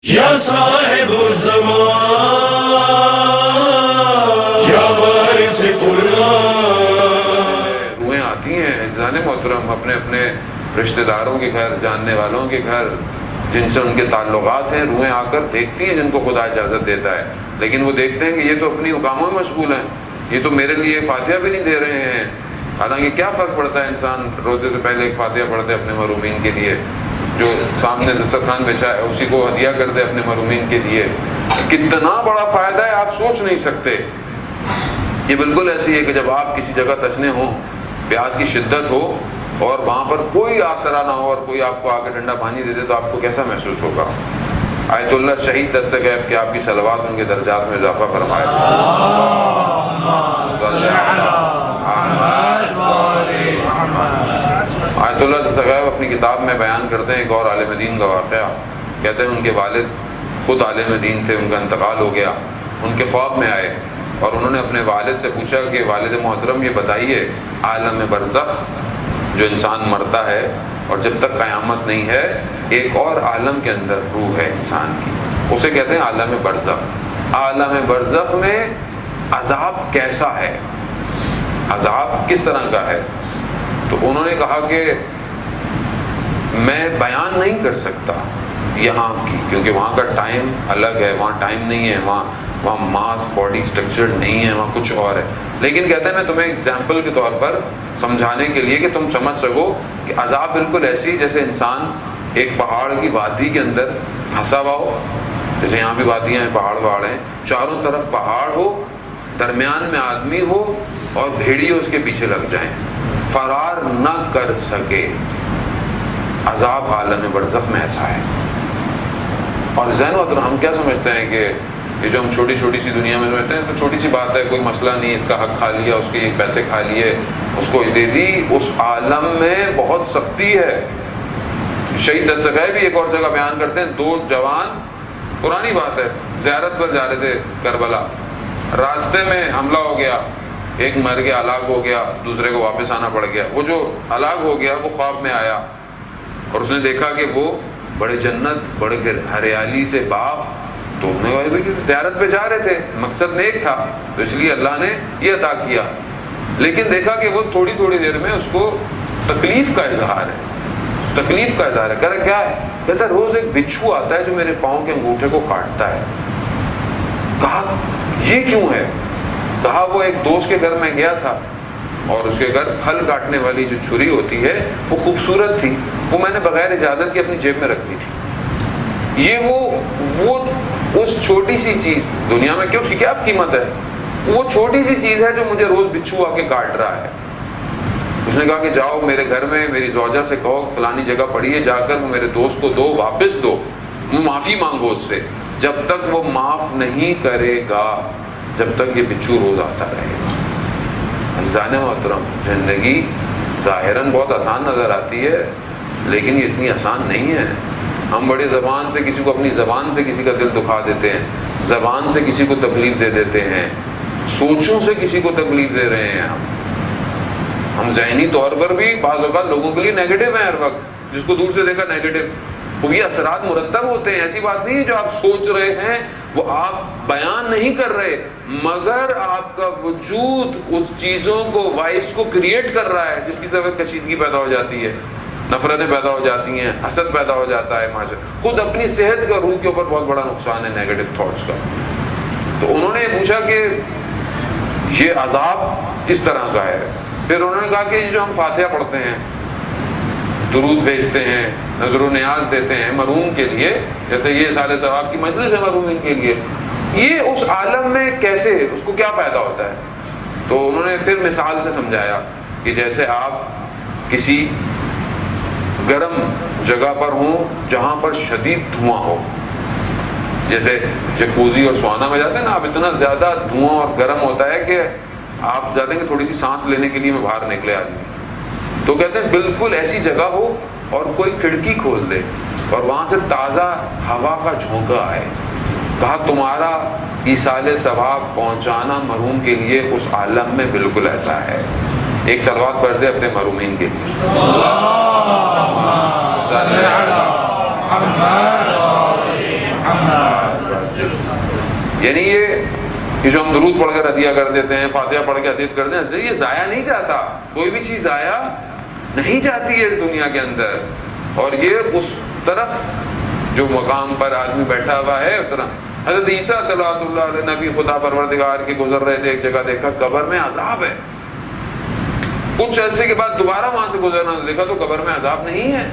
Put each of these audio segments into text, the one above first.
یا صاحب الزمان یا وارث قرآن. روحیں آتی ہیں عزیزان محترم اپنے اپنے رشتہ داروں کے گھر، جاننے والوں کے گھر، جن سے ان کے تعلقات ہیں، روحیں آ کر دیکھتی ہیں جن کو خدا اجازت دیتا ہے، لیکن وہ دیکھتے ہیں کہ یہ تو اپنی حکاموں میں مشغول ہیں، یہ تو میرے لیے فاتحہ بھی نہیں دے رہے ہیں. حالانکہ کیا فرق پڑتا ہے، انسان روزے سے پہلے ایک فاتحہ پڑھتے اپنے محرومین کے لیے، جو سامنے دسترخوان بچھا ہے اسی کو ہدیہ کر دے اپنے محرومین کے لیے. کتنا بڑا فائدہ ہے آپ سوچ نہیں سکتے. یہ بالکل ایسی ہے کہ جب آپ کسی جگہ تشنے ہوں، پیاس کی شدت ہو اور وہاں پر کوئی آسرا نہ ہو اور کوئی آپ کو آ کے ٹھنڈا پانی دے دے تو آپ کو کیسا محسوس ہوگا. آیت اللہ شہید دستغیب کہ آپ کی صلوات ان کے درجات میں اضافہ فرمائے. آیت اللہ دستغیب اپنی کتاب میں بیان کرتے ہیں ایک اور عالم دین کا واقعہ. کہتے ہیں ان کے والد خود عالم دین تھے، ان کا انتقال ہو گیا. ان کے خواب میں آئے اور انہوں نے اپنے والد سے پوچھا کہ والد محترم یہ بتائیے، عالم برزخ جو انسان مرتا ہے اور جب تک قیامت نہیں ہے ایک اور عالم کے اندر روح ہے انسان کی، اسے کہتے ہیں عالم برزخ. عالم برزخ میں عذاب کیسا ہے، عذاب کس طرح کا ہے؟ تو انہوں نے کہا کہ میں بیان نہیں کر سکتا یہاں کی، کیونکہ وہاں کا ٹائم الگ ہے، وہاں ٹائم نہیں ہے، وہاں ماس باڈی سٹرکچر نہیں ہے، وہاں کچھ اور ہے. لیکن کہتے ہیں میں تمہیں اگزامپل کے طور پر سمجھانے کے لیے کہ تم سمجھ سکو کہ عذاب بالکل ایسی جیسے انسان ایک پہاڑ کی وادی کے اندر پھنسا ہوا ہو. جیسے یہاں بھی وادیاں ہیں، پہاڑ ہیں، چاروں طرف پہاڑ ہو، درمیان میں آدمی ہو اور بھیڑیے اس کے پیچھے لگ جائیں، فرار نہ کر سکے. عذاب عالم برزخ میں ایسا ہے. اور ذہن و ہم کیا سمجھتے ہیں کہ یہ جو ہم چھوٹی چھوٹی سی دنیا میں سمجھتے ہیں تو چھوٹی سی بات ہے، کوئی مسئلہ نہیں، اس کا حق کھا لیا، اس کے پیسے کھا لیے، اس کو دے دی. اس عالم میں بہت سختی ہے. شہید دستغیب بھی ایک اور جگہ بیان کرتے ہیں، دو جوان، پرانی بات ہے، زیارت پر جا رہے تھے کربلا، راستے میں حملہ ہو گیا، ایک مر گیا، ہلاک ہو گیا، دوسرے کو واپس آنا پڑ گیا. وہ جو ہلاک ہو گیا وہ خواب میں آیا اور اس نے دیکھا کہ وہ بڑے جنت، بڑے ہریالی سے باغ. تو انہوں نے کہا کہ زیارت پہ جا رہے تھے، مقصد نیک تھا تو اس لیے اللہ نے یہ عطا کیا. لیکن دیکھا کہ وہ تھوڑی تھوڑی دیر میں اس کو تکلیف کا اظہار ہے، تکلیف کا اظہار ہے. کہہ رہا کیا ہے؟ کہتا ہے روز ایک بچھو آتا ہے جو میرے پاؤں کے انگوٹھے کو کاٹتا ہے. کہا یہ کیوں ہے؟ کہا وہ ایک دوست کے گھر میں گیا تھا اور اس کے گھر پھل کاٹنے والی جو چھری ہوتی ہے وہ خوبصورت تھی، وہ میں نے بغیر اجازت کے اپنی جیب میں رکھ دی تھی. یہ وہ اس چھوٹی سی چیز دنیا میں کہ اس کی کیا قیمت ہے، وہ چھوٹی سی چیز ہے جو مجھے روز بچھو آ کے کاٹ رہا ہے. اس نے کہا کہ جاؤ میرے گھر میں میری زوجہ سے کہو فلانی جگہ پڑی ہے، جا کر وہ میرے دوست کو دو، واپس دو، معافی مانگو اس سے. جب تک وہ معاف نہیں کرے گا جب تک یہ بچھو روز آتا رہے گا. عزیزان محترم زندگی ظاہراً بہت آسان نظر آتی ہے لیکن یہ اتنی آسان نہیں ہے. ہم بڑے زبان سے کسی کو، اپنی زبان سے کسی کا دل دکھا دیتے ہیں، زبان سے کسی کو تکلیف دے دیتے ہیں، سوچوں سے کسی کو تکلیف دے رہے ہیں. ہم ذہنی طور پر بھی بعض اوقات لوگوں کے لیے نیگیٹو ہیں، ہر وقت جس کو دور سے دیکھا نیگیٹو. وہ یہ اثرات مرتب ہوتے ہیں. ایسی بات نہیں ہے جو آپ سوچ رہے ہیں وہ آپ بیان نہیں کر رہے، مگر آپ کا وجود اس چیزوں کو، وائبس کو کریٹ کر رہا ہے جس کی طرف کشیدگی پیدا ہو جاتی ہے، نفرتیں پیدا ہو جاتی ہیں، حسد پیدا ہو جاتا ہے معاشرے. خود اپنی صحت کا، روح کے اوپر بہت بڑا نقصان ہے نیگیٹو تھاٹس کا. تو انہوں نے پوچھا کہ یہ عذاب اس طرح کا ہے. پھر انہوں نے کہا کہ جو ہم فاتحہ پڑھتے ہیں، درود بھیجتے ہیں، نظر و نیاز دیتے ہیں مرحوم کے لیے، جیسے یہ سال ثواب کی مجلس ہے مرحومین کے لیے، یہ اس عالم میں کیسے، اس کو کیا فائدہ ہوتا ہے؟ تو انہوں نے پھر مثال سے سمجھایا کہ جیسے آپ کسی گرم جگہ پر ہوں جہاں پر شدید دھواں ہو، جیسے جکوزی اور سوانا میں جاتے ہیں نا، آپ اتنا زیادہ دھواں اور گرم ہوتا ہے کہ آپ جاتے ہیں کہ تھوڑی سی سانس لینے کے لیے میں باہر نکلے آدمی. تو کہتے ہیں بالکل ایسی جگہ ہو اور کوئی کھڑکی کھول دے اور وہاں سے تازہ ہوا کا جھونکا آئے. کہا تمہارا ایصال ثواب پہنچانا مرحوم کے لیے اس عالم میں بالکل ایسا ہے. ایک صلوات پڑھ دے اپنے مرحومین کے لیے. اللہم صلی علی محمد یعنی یہ جو ہم درود پڑھ کر عطیہ کر دیتے ہیں، فاتحہ پڑھ کے عطیت کر دیتے ہیں، یہ ضائع نہیں جاتا، کوئی بھی چیز ضائع نہیں جاتی ہے اس دنیا کے اندر. اور یہ اس طرف جو مقام پر آدمی بیٹھا ہوا ہے اس طرح. حضرت عیسیٰ صلی اللہ علیہ نبی خدا پروردگار کے گزر رہے تھے، ایک جگہ دیکھا قبر میں عذاب ہے. کچھ عرصے کے بعد دوبارہ وہاں سے گزرنا دیکھا تو قبر میں عذاب نہیں ہے.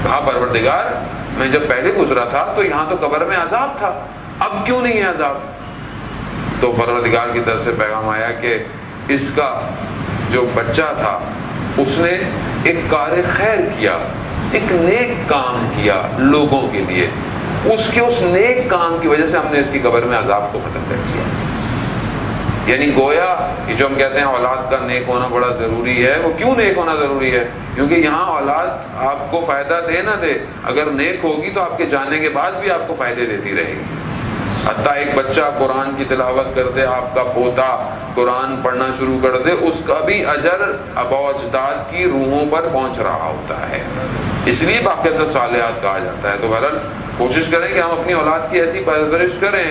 کہا پروردگار میں جب پہلے گزرا تھا تو یہاں تو قبر میں عذاب تھا، اب کیوں نہیں ہے عذاب؟ تو پروردگار کی طرف سے پیغام آیا کہ اس کا جو بچہ تھا اس نے ایک کار خیر کیا، ایک نیک کام کیا لوگوں کے لیے، اس نیک کام کی وجہ سے ہم نے اس کی قبر میں عذاب کو ختم کر دیا. یعنی گویا یہ جو ہم کہتے ہیں اولاد کا نیک ہونا بڑا ضروری ہے، وہ کیوں نیک ہونا ضروری ہے؟ کیونکہ یہاں اولاد آپ کو فائدہ دے نہ دے، اگر نیک ہوگی تو آپ کے جانے کے بعد بھی آپ کو فائدے دیتی رہے گی. حتیٰ ایک بچہ قرآن کی تلاوت کر دے، آپ کا پوتا قرآن پڑھنا شروع کر دے، اس کا بھی اجر آباء و اجداد کی روحوں پر پہنچ رہا ہوتا ہے. اس لیے باقیات الصالحات کہا جاتا ہے. تو بہرحال کوشش کریں کہ ہم اپنی اولاد کی ایسی پرورش کریں.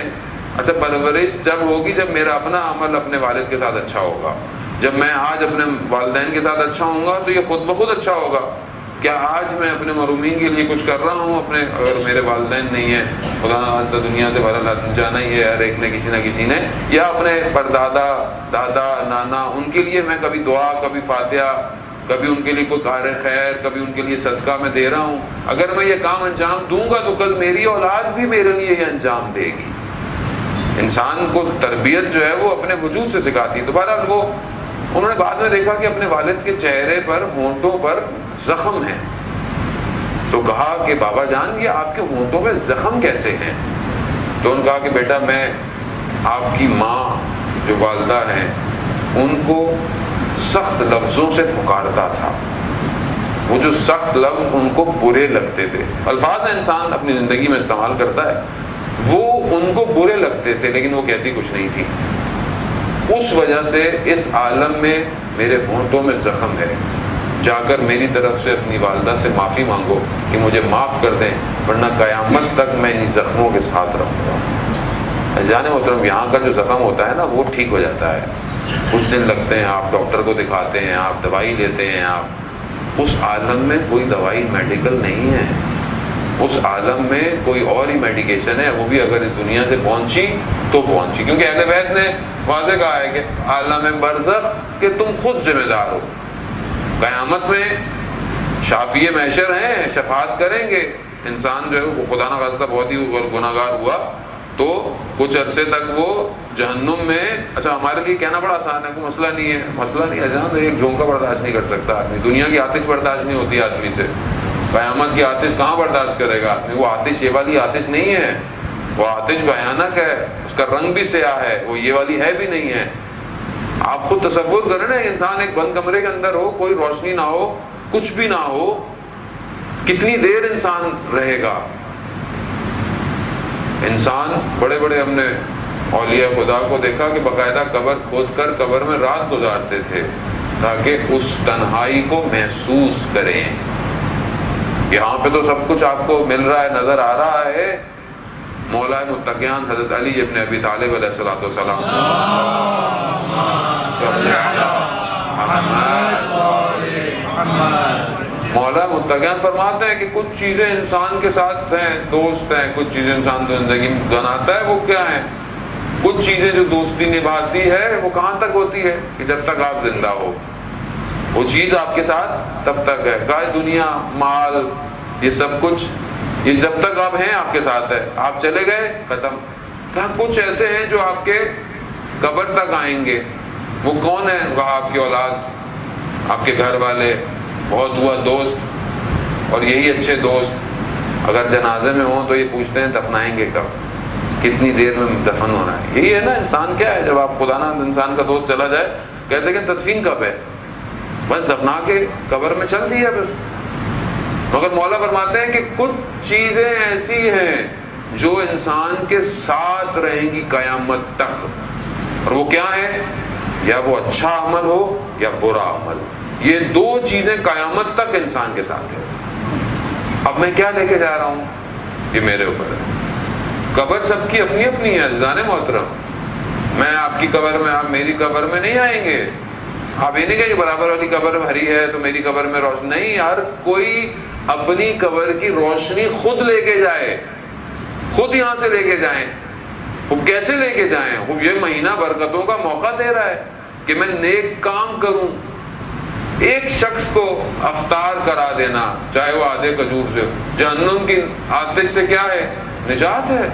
اچھا، پرورش جب ہوگی جب میرا اپنا عمل اپنے والد کے ساتھ اچھا ہوگا. جب میں آج اپنے والدین کے ساتھ اچھا ہوں گا تو یہ خود بخود اچھا ہوگا. کیا آج میں اپنے محرومین کے لیے کچھ کر رہا ہوں؟ اگر میرے والدین نہیں ہیں، خدا آج تو دنیا سے بہرحال جانا ہی ہے ہر ایک نے کسی نہ کسی نے، یا اپنے پردادا دادا نانا، ان کے لیے میں کبھی دعا، کبھی فاتحہ، کبھی ان کے لیے کوئی کار خیر، کبھی ان کے لیے صدقہ میں دے رہا ہوں. اگر میں یہ کام انجام دوں گا تو کل میری اولاد بھی میرے لیے یہ انجام دے گی. انسان کو تربیت جو ہے وہ اپنے وجود سے سکھاتی ہے. تو بہرحال وہ انہوں نے بعد میں دیکھا کہ اپنے والد کے چہرے پر، ہونٹوں پر زخم ہیں. تو کہا کہ بابا جان یہ آپ کے ہونٹوں میں زخم کیسے ہیں؟ تو انہوں نے کہا کہ بیٹا میں آپ کی ماں جو والدہ ہیں ان کو سخت لفظوں سے پکارتا تھا. وہ جو سخت لفظ ان کو برے لگتے تھے، الفاظ انسان اپنی زندگی میں استعمال کرتا ہے، وہ ان کو برے لگتے تھے لیکن وہ کہتی کچھ نہیں تھی. اس وجہ سے اس عالم میں میرے ہونٹوں میں زخم ہے. جا کر میری طرف سے اپنی والدہ سے معافی مانگو کہ مجھے معاف کر دیں، ورنہ قیامت تک میں ان زخموں کے ساتھ رہوں گا. عزیزان محترم، یہاں کا جو زخم ہوتا ہے نا وہ ٹھیک ہو جاتا ہے، کچھ دن لگتے ہیں، آپ ڈاکٹر کو دکھاتے ہیں، آپ دوائی لیتے ہیں. آپ اس عالم میں کوئی دوائی میڈیکل نہیں ہے، اس عالم میں کوئی اور ہی میڈیکیشن ہے، وہ بھی اگر اس دنیا سے پہنچی تو پہنچی. کیونکہ اہل بیت نے واضح کہا ہے کہ عالم برزخ کہ تم خود ذمہ دار ہو. قیامت میں شافی محشر ہیں، شفاعت کریں گے. انسان جو ہے وہ خدا نہ خواستہ بہت ہی گناہ گار ہوا تو کچھ عرصے تک وہ جہنم میں. اچھا ہمارے لیے کہنا بڑا آسان ہے، کوئی مسئلہ نہیں ہے، مسئلہ نہیں ہے جہاں تو ایک جھونکا برداشت نہیں کر سکتا آدمی. دنیا کی آتش برداشت نہیں ہوتی آدمی سے، قیامت کی آتش کہاں برداشت کرے گا آدمی؟ وہ آتش یہ والی آتش نہیں ہے، وہ آتش بھیانک ہے، اس کا رنگ بھی سیاہ ہے، وہ یہ والی ہے بھی نہیں ہے. آپ خود تصور کریں نا، انسان ایک بند کمرے کے اندر ہو، کوئی روشنی نہ ہو، کچھ بھی نہ ہو، کتنی دیر انسان رہے گا؟ انسان بڑے بڑے ہم نے اولیاء خدا کو دیکھا کہ باقاعدہ قبر کھود کر قبر میں رات گزارتے تھے تاکہ اس تنہائی کو محسوس کریں. یہاں پہ تو سب کچھ آپ کو مل رہا ہے، نظر آ رہا ہے. مولا متقیان حضرت علی ابن ابی طالب علیہ الصلوۃ والسلام، مولا متقیان فرماتے ہیں کہ کچھ چیزیں انسان کے ساتھ ہیں، دوست ہیں، کچھ چیزیں انسان تو زندگی میں بناتا ہے. وہ کیا ہیں؟ کچھ چیزیں جو دوستی نبھاتی ہے وہ کہاں تک ہوتی ہے؟ کہ جب تک آپ زندہ ہو وہ چیز آپ کے ساتھ تب تک ہے. کہا دنیا، مال، یہ سب کچھ یہ جب تک آپ ہیں آپ کے ساتھ ہے، آپ چلے گئے ختم. کہا کچھ ایسے ہیں جو آپ کے قبر تک آئیں گے. وہ کون ہے؟ کہا آپ کی اولاد، آپ کے گھر والے، بہت ہوا دوست. اور یہی اچھے دوست اگر جنازے میں ہوں تو یہ پوچھتے ہیں دفنائیں گے کب، کتنی دیر میں دفن ہونا ہے. یہی ہے نا انسان. کیا ہے جب آپ خدا نہ انسان کا دوست چلا جائے کہتے ہیں کہ تدفین کب ہے؟ بس دفنا کے قبر میں چل دیا بس. مگر مولا فرماتے ہیں کہ کچھ چیزیں ایسی ہیں جو انسان کے ساتھ رہیں گی قیامت تک. اور وہ کیا ہے؟ یا وہ اچھا عمل ہو یا برا عمل. یہ دو چیزیں قیامت تک انسان کے ساتھ ہیں. اب میں کیا لے کے جا رہا ہوں یہ میرے اوپر ہے. قبر سب کی اپنی اپنی ہے عزیزان محترم. میں آپ کی قبر میں، آپ میری قبر میں نہیں آئیں گے. آپ یہ نہیں کہیں کہ برابر والی قبر بھری ہے تو میری قبر میں روشنی نہیں. ہر کوئی اپنی قبر کی روشنی خود لے کے جائے، خود یہاں سے لے کے جائیں. وہ کیسے لے کے جائیں؟ وہ یہ مہینہ برکتوں کا موقع دے رہا ہے کہ میں نیک کام کروں. ایک شخص کو افطار کرا دینا، چاہے وہ آدھے کھجور سے، جہنم کی آتش سے کیا ہے؟ نجات ہے.